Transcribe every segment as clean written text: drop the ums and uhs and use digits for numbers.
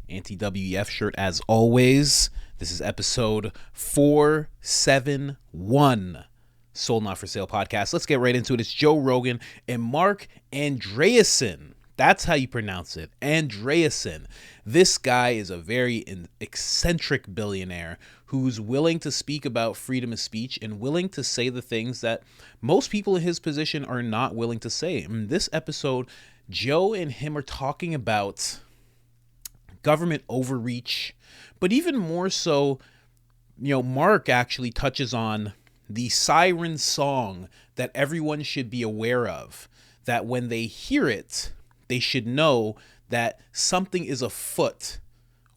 Anti-WEF shirt as always. This is episode 471, Sold Not For Sale podcast. Let's get right into it. It's Joe Rogan and Marc Andreessen. That's how you pronounce it, Andreessen. This guy is a very eccentric billionaire who's willing to speak about freedom of speech and willing to say the things that most people in his position are not willing to say. In this episode, Joe and him are talking about government overreach, but even more so, Marc actually touches on the siren song that everyone should be aware of, that when they hear it, they should know that something is afoot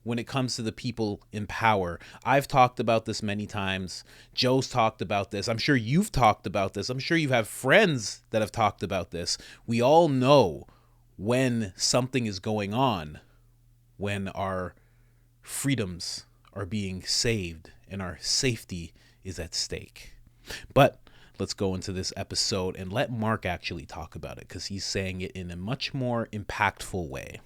when it comes to the people in power. I've talked about this many times. Joe's talked about this. I'm sure you've talked about this. I'm sure you have friends that have talked about this. We all know when something is going on, when our freedoms are being saved and our safety is at stake. But let's go into this episode and let Marc actually talk about it, because he's saying it in a much more impactful way.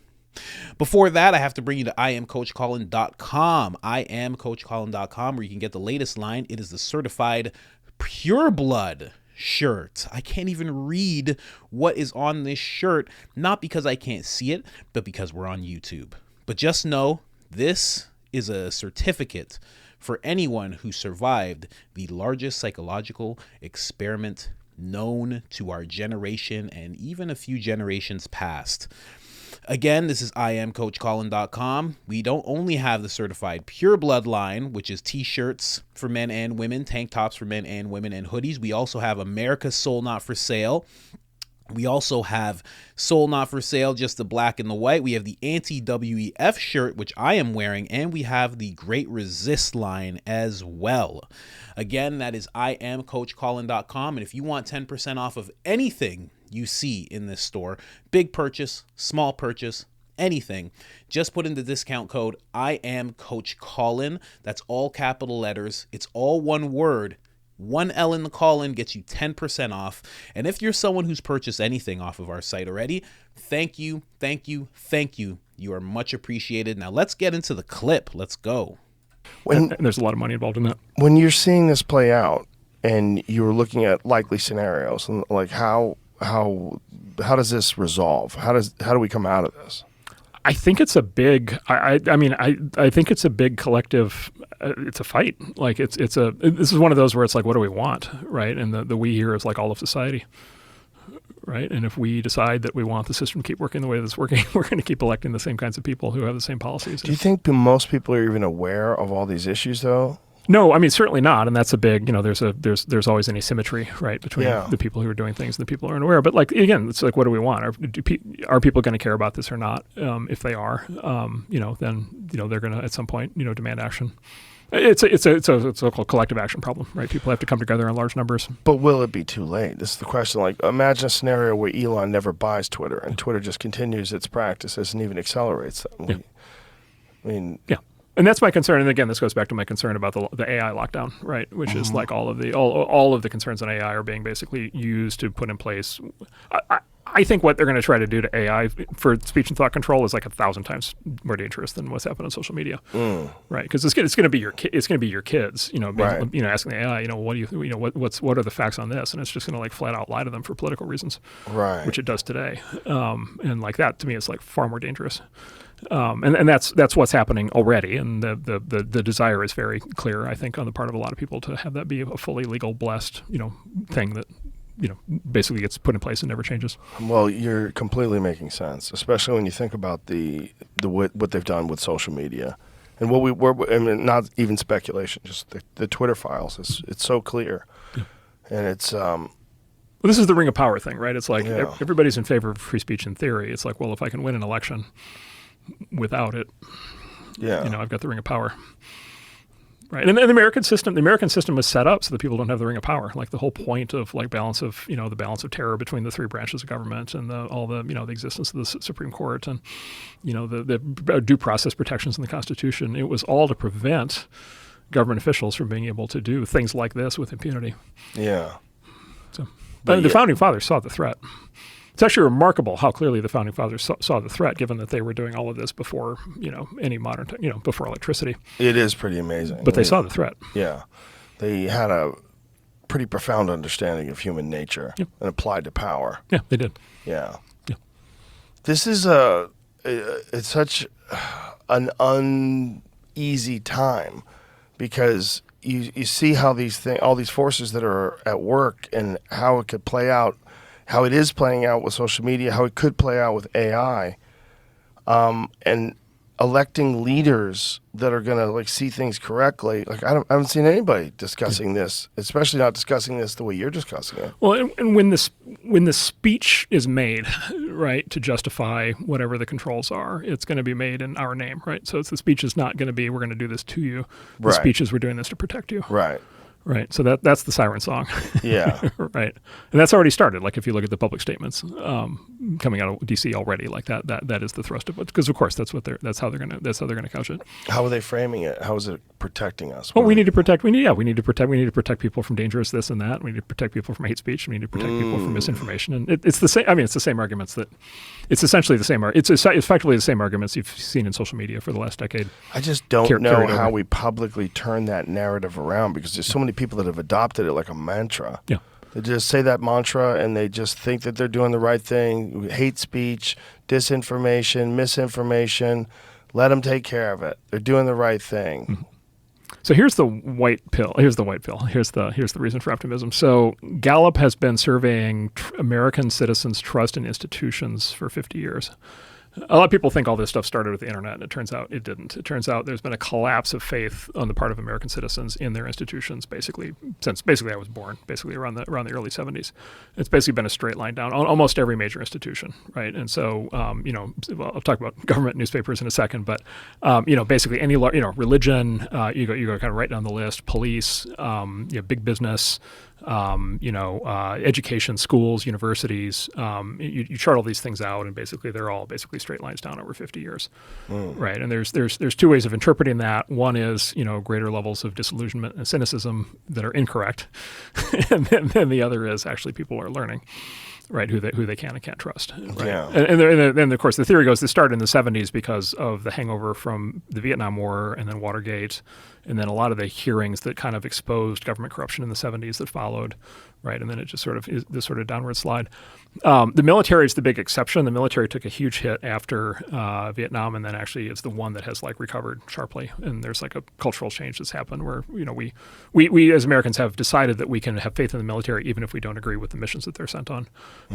Before that, I have to bring you to IamCoachColin.com. IamCoachColin.com, where you can get the latest line. It is the certified pure blood shirt. I can't even read what is on this shirt, not because I can't see it, but because we're on YouTube. But just know this is a certificate for anyone who survived the largest psychological experiment known to our generation and even a few generations past. Again, this is IamCoachColin.com. We don't only have the certified pure blood line, which is t-shirts for men and women, tank tops for men and women, and hoodies. We also have America's Sold Not For Sale. We also have Sold Not For Sale, just the black and the white. We have the anti-WEF shirt, which I am wearing, and we have the Great Resist line as well. Again, that is IamCoachColin.com. And if you want 10% off of anything you see in this store, big purchase, small purchase, anything, just put in the discount code IamCoachColin. That's all capital letters. It's all one word. One L in the Colin gets you 10% off. And if you're someone who's purchased anything off of our site already, thank you, thank you, thank you. You are much appreciated. Now let's get into the clip. Let's go. And there's a lot of money involved in that. When you're seeing this play out and you're looking at likely scenarios, and like how does this resolve? How do we come out of this? I think it's a big. I think it's a big collective. It's a fight. Like this is one of those where it's like, what do we want, right? And the we here is like all of society, right? And if we decide that we want the system to keep working the way that it's working, we're going to keep electing the same kinds of people who have the same policies. Do you think most people are even aware of all these issues, though? No, I mean certainly not, and that's a big. There's always an asymmetry, right, between the people who are doing things and the people who aren't aware. But like again, it's like, what do we want? Are people going to care about this or not? If they are, then they're going to at some point demand action. It's a so-called collective action problem, right? People have to come together in large numbers. But will it be too late? This is the question. Like, imagine a scenario where Elon never buys Twitter, and Twitter just continues its practices and even accelerates them. Yeah. And that's my concern. And again, this goes back to my concern about the AI lockdown, right? Which is like all of the concerns on AI are being basically used to put in place. I think what they're going to try to do to AI for speech and thought control is like 1,000 times more dangerous than what's happened on social media, right? Because it's going to be your kids, right. Asking the AI, what do what are the facts on this, and it's just going to like flat out lie to them for political reasons, right? Which it does today, and like that to me is like far more dangerous. And that's what's happening already, and the desire is very clear, I think, on the part of a lot of people to have that be a fully legal, blessed, thing that, basically gets put in place and never changes. Well, you're completely making sense, especially when you think about what they've done with social media, and not even speculation, just the Twitter files. It's so clear, and it's. Well, this is the ring of power thing, right? It's like everybody's in favor of free speech in theory. It's like, well, if I can win an election without it, I've got the ring of power, right? And the American system was set up so that people don't have the ring of power. Like the whole point of like the balance of terror between the three branches of government and the existence of the Supreme Court and the due process protections in the Constitution. It was all to prevent government officials from being able to do things like this with impunity. Yeah. So, but the founding fathers saw the threat. It's actually remarkable how clearly the founding fathers saw the threat, given that they were doing all of this before, any modern, before electricity. It is pretty amazing. But they saw the threat. Yeah. They had a pretty profound understanding of human nature and applied to power. Yeah, they did. Yeah. Yeah. This is it's such an uneasy time because you see how all these forces that are at work and how it could play out, how it is playing out with social media, how it could play out with AI, and electing leaders that are going to see things correctly. I haven't seen anybody discussing this, especially not discussing this the way you're discussing it. Well, and when the speech is made, right, to justify whatever the controls are, it's going to be made in our name, right? So the speech is not going to be, we're going to do this to you. The speech is, we're doing this to protect you. Right. Right. So that's the siren song. Yeah. Right. And that's already started. If you look at the public statements coming out of DC already, that is the thrust of it. Because of course that's how they're gonna couch it. How are they framing it? How is it protecting us? Well, we need to protect people from dangerous this and that. We need to protect people from hate speech. We need to protect people from misinformation. And it's the same. It's the same arguments it's essentially the same. It's effectively the same arguments you've seen in social media for the last decade. I just don't know how we publicly turn that narrative around because there's so many people that have adopted it like a mantra. Yeah. They just say that mantra and they just think that they're doing the right thing. Hate speech, disinformation, misinformation. Let them take care of it. They're doing the right thing. Mm-hmm. So here's the white pill. Here's the reason for optimism. So Gallup has been surveying American citizens' trust in institutions for 50 years. A lot of people think all this stuff started with the internet, and it turns out it didn't. It turns out there's been a collapse of faith on the part of American citizens in their institutions since I was born, around the early 70s. It's basically been a straight line down on almost every major institution, right? And so, I'll talk about government newspapers in a second, but basically any religion, you go kind of right down the list, police, big business. Education, schools, universities, you chart all these things out, and basically they're all straight lines down over 50 years, right? And there's two ways of interpreting that. One is greater levels of disillusionment and cynicism that are incorrect, and then the other is actually people are learning, right, who they can and can't trust. Right? Yeah. And of course the theory goes this started in the 70s because of the hangover from the Vietnam War and then Watergate, and then a lot of the hearings that kind of exposed government corruption in the 70s that followed, right? And then it just sort of is this sort of downward slide. The military is the big exception. The military took a huge hit after Vietnam, and then actually it's the one that has recovered sharply. And there's a cultural change that's happened where we as Americans have decided that we can have faith in the military even if we don't agree with the missions that they're sent on.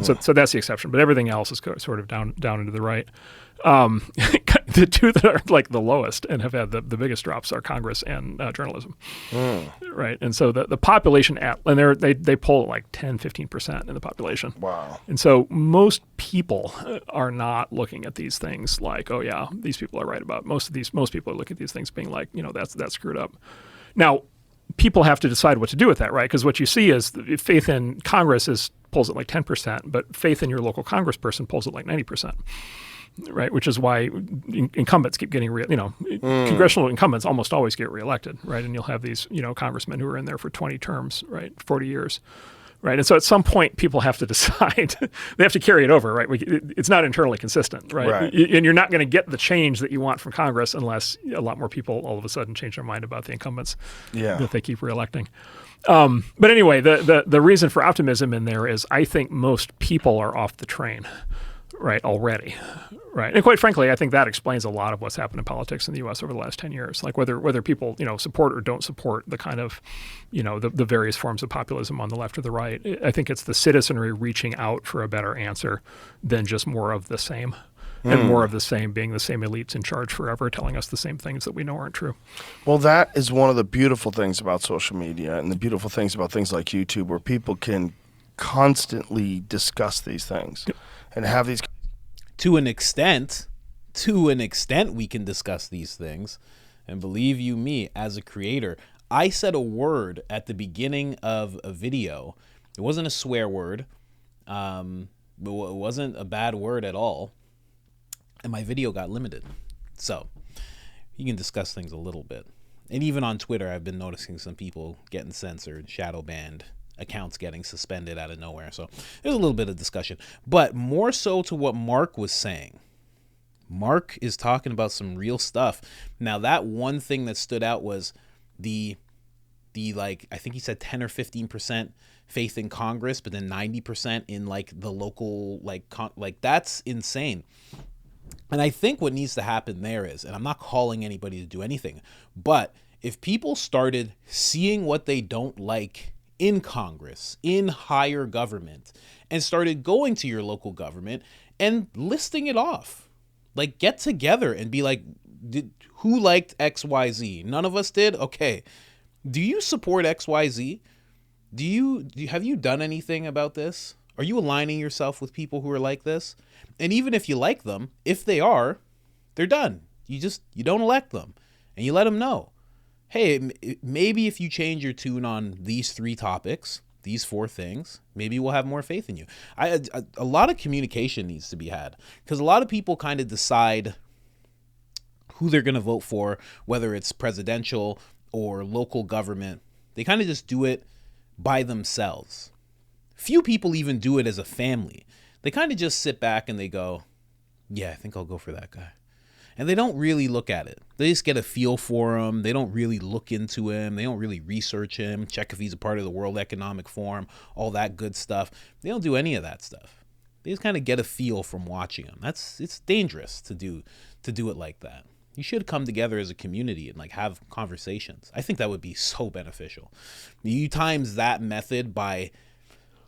So that's the exception. But everything else is sort of down into the right. The two that are the lowest and have had the biggest drops are Congress and journalism, right? And so the population they poll 10-15% in the population. Wow! And so most people are not looking at these things like, oh yeah, these people are right about most people are looking at these things being that's screwed up. Now, people have to decide what to do with that, right? Because what you see is faith in Congress pulls at 10%, but faith in your local congressperson pulls at 90%. Right, which is why incumbents keep getting congressional incumbents almost always get reelected, right? And you'll have these congressmen who are in there for 20 terms, right, 40 years, right? And so at some point people have to decide they have to carry it over, right? It's not internally consistent, right? And you're not going to get the change that you want from Congress unless a lot more people all of a sudden change their mind about the incumbents that they keep reelecting. But anyway, the reason for optimism in there is I think most people are off the train. Right, already, right, and quite frankly, I think that explains a lot of what's happened in politics in the U.S. over the last 10 years. Whether people support or don't support the kind of the various forms of populism on the left or the right. I think it's the citizenry reaching out for a better answer than just more of the same, and more of the same being the same elites in charge forever, telling us the same things that we know aren't true. Well, that is one of the beautiful things about social media, and the beautiful things about things like YouTube, where people can constantly discuss these things. Yep. And have these to an extent we can discuss these things. And believe you me, as a creator, I said a word at the beginning of a video. It wasn't a swear word. It wasn't a bad word at all. And my video got limited. So you can discuss things a little bit. And even on Twitter, I've been noticing some people getting censored, shadow banned, accounts getting suspended out of nowhere. So there's a little bit of discussion, but more so to what Marc was saying. Marc is talking about some real stuff. Now, that one thing that stood out was the like, I think he said 10 or 15% faith in Congress, but then 90% in like the local, like that's insane. And I think what needs to happen there is, and I'm not calling anybody to do anything, but if people started seeing what they don't like in Congress, in higher government, and started going to your local government and listing it off, like get together and be like, who liked XYZ? None of us did? Okay. Do you support XYZ? Have you done anything about this? Are you aligning yourself with people who are like this? And even if you like them, if they are, they're done. You don't elect them, and you let them know, hey, maybe if you change your tune on these 3 topics, these 4 things, maybe we'll have more faith in you. A lot of communication needs to be had, because a lot of people kind of decide who they're going to vote for, whether it's presidential or local government. They kind of just do it by themselves. Few people even do it as a family. They kind of just sit back and they go, yeah, I think I'll go for that guy. And they don't really look at it. They just get a feel for him. They don't really look into him. They don't really research him, check if he's a part of the World Economic Forum, all that good stuff. They don't do any of that stuff. They just kind of get a feel from watching him. It's dangerous to do it like that. You should come together as a community and like have conversations. I think that would be so beneficial. You times that method by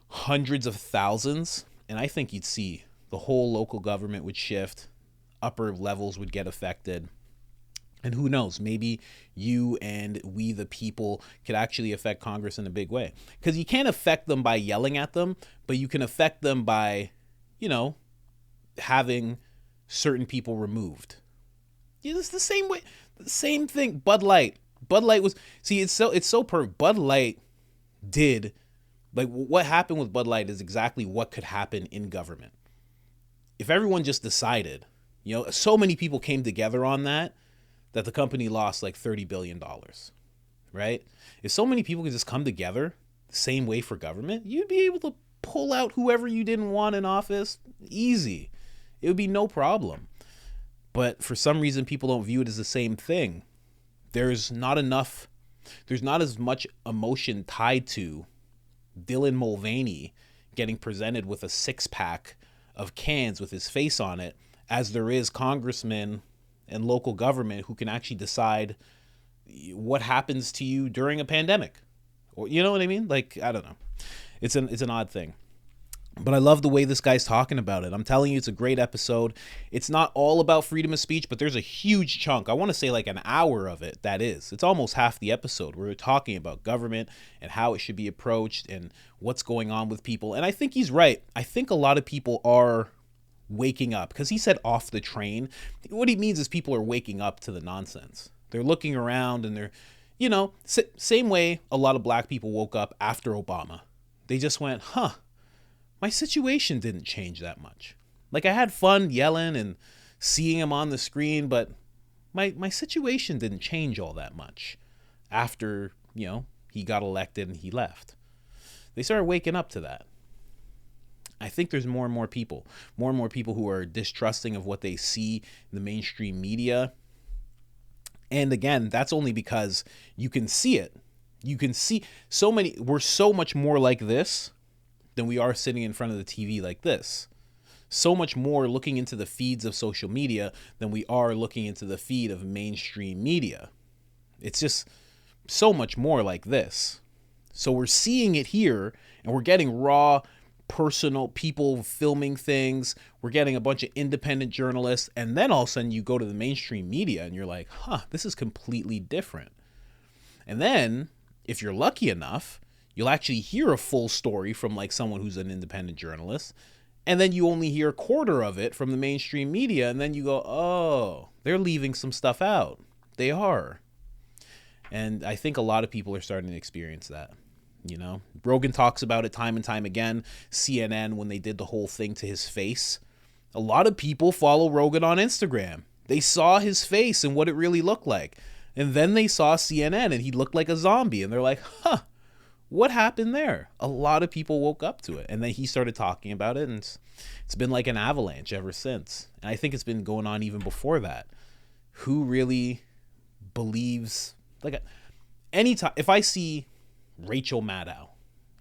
hundreds of thousands, and I think you'd see the whole local government would shift, upper levels would get affected, and who knows, maybe you and we the people could actually affect Congress in a big way. Because you can't affect them by yelling at them, but you can affect them by, having certain people removed. Yeah, it's the same way, the same thing. Bud Light was, see, it's so perfect. Bud Light did, like, what happened with Bud Light is exactly what could happen in government. If everyone just decided, so many people came together on that the company lost like $30 billion, right? If so many people could just come together the same way for government, you'd be able to pull out whoever you didn't want in office easy. It would be no problem. But for some reason, people don't view it as the same thing. There's not as much emotion tied to Dylan Mulvaney getting presented with a 6-pack of cans with his face on it as there is congressmen and local government who can actually decide what happens to you during a pandemic. Or, you know what I mean? Like, I don't know. It's an odd thing. But I love the way this guy's talking about it. I'm telling you, it's a great episode. It's not all about freedom of speech, but there's a huge chunk. I want to say like an hour of it. That is. It's almost half the episode. We're talking about government and how it should be approached and what's going on with people. And I think he's right. I think a lot of people are waking up, because he said off the train. What he means is people are waking up to the nonsense. They're looking around and they're, same way a lot of black people woke up after Obama. They just went, my situation didn't change that much. Like, I had fun yelling and seeing him on the screen, but my situation didn't change all that much after, he got elected and he left. They started waking up to that. I think there's more and more people who are distrusting of what they see in the mainstream media. And again, that's only because you can see it. You can see we're so much more like this than we are sitting in front of the TV like this. So much more looking into the feeds of social media than we are looking into the feed of mainstream media. It's just so much more like this. So we're seeing it here, and we're getting raw, personal people filming things. We're getting a bunch of independent journalists, and then all of a sudden you go to the mainstream media and you're like, this is completely different. And then, if you're lucky enough, you'll actually hear a full story from like someone who's an independent journalist, and then you only hear a quarter of it from the mainstream media, and then you go, oh, they're leaving some stuff out. They are. And I think a lot of people are starting to experience that. Rogan talks about it time and time again. CNN, when they did the whole thing to his face, a lot of people follow Rogan on Instagram. They saw his face and what it really looked like. And then they saw CNN and he looked like a zombie, and they're like, What happened there? A lot of people woke up to it, and then he started talking about it, and it's been like an avalanche ever since. And I think it's been going on even before that. Who really believes, like, anytime, if I see Rachel Maddow,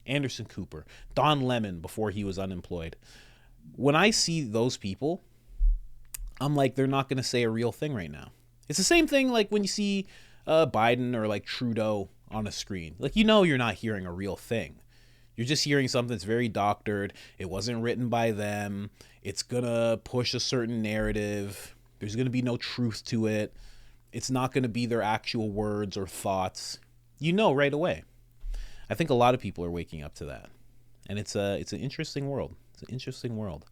Anderson Cooper, Don Lemon before he was unemployed, when I see those people, I'm like, they're not going to say a real thing right now. It's the same thing like when you see Biden or like Trudeau on a screen. Like, you know, you're not hearing a real thing. You're just hearing something that's very doctored. It wasn't written by them. It's going to push a certain narrative. There's going to be no truth to it. It's not going to be their actual words or thoughts. You know right away. I think a lot of people are waking up to that. And it's an interesting world. It's an interesting world.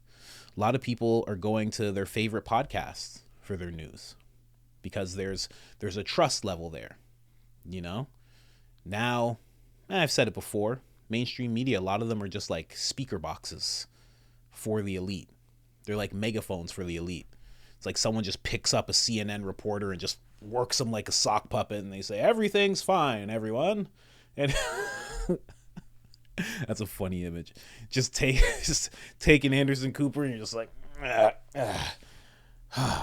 A lot of people are going to their favorite podcasts for their news because there's a trust level there, you know? Now, I've said it before, mainstream media, a lot of them are just like speaker boxes for the elite. They're like megaphones for the elite. It's like someone just picks up a CNN reporter and just works them like a sock puppet, and they say, everything's fine, everyone. And that's a funny image. Just taking Anderson Cooper, and you're just like,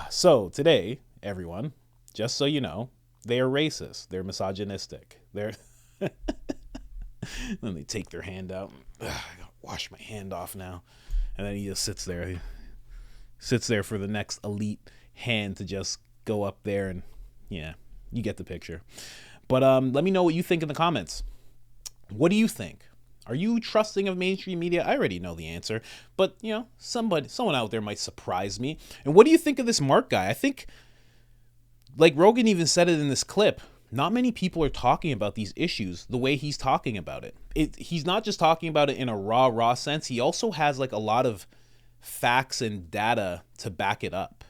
So today, everyone, just so you know, they are racist. They're misogynistic. Then they take their hand out. I gotta wash my hand off now. And then he just sits there. He sits there for the next elite hand to just go up there, and yeah, you get the picture. But let me know what you think in the comments. What do you think? Are you trusting of mainstream media? I already know the answer, but you know, someone out there might surprise me. And what do you think of this Marc guy? I think, like Rogan even said it in this clip, not many people are talking about these issues the way he's talking about it. He's not just talking about it in a raw sense. He also has like a lot of facts and data to back it up.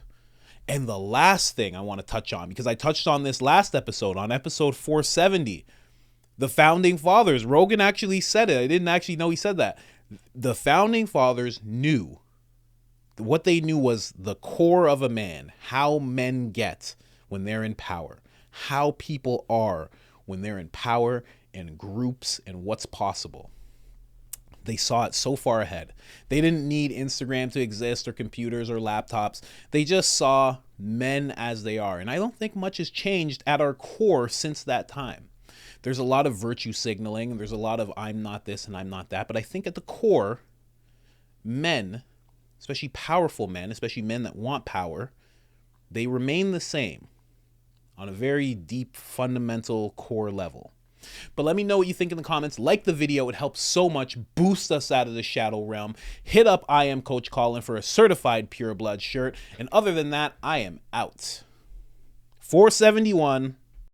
And the last thing I want to touch on, because I touched on this last episode, on episode 470, the founding fathers, Rogan actually said it. I didn't actually know he said that. The founding fathers knew, what they knew was the core of a man, how men get when they're in power, how people are when they're in power and groups and what's possible. They saw it so far ahead. They didn't need Instagram to exist or computers or laptops. They just saw men as they are. And I don't think much has changed at our core since that time. There's a lot of virtue signaling, and there's a lot of I'm not this and I'm not that. But I think at the core, men, especially powerful men, especially men that want power, they remain the same on a very deep, fundamental core level. But let me know what you think in the comments. Like the video. It helps so much. Boost us out of the shadow realm. Hit up I Am Coach Colin for a certified pure blood shirt. And other than that, I am out. 471.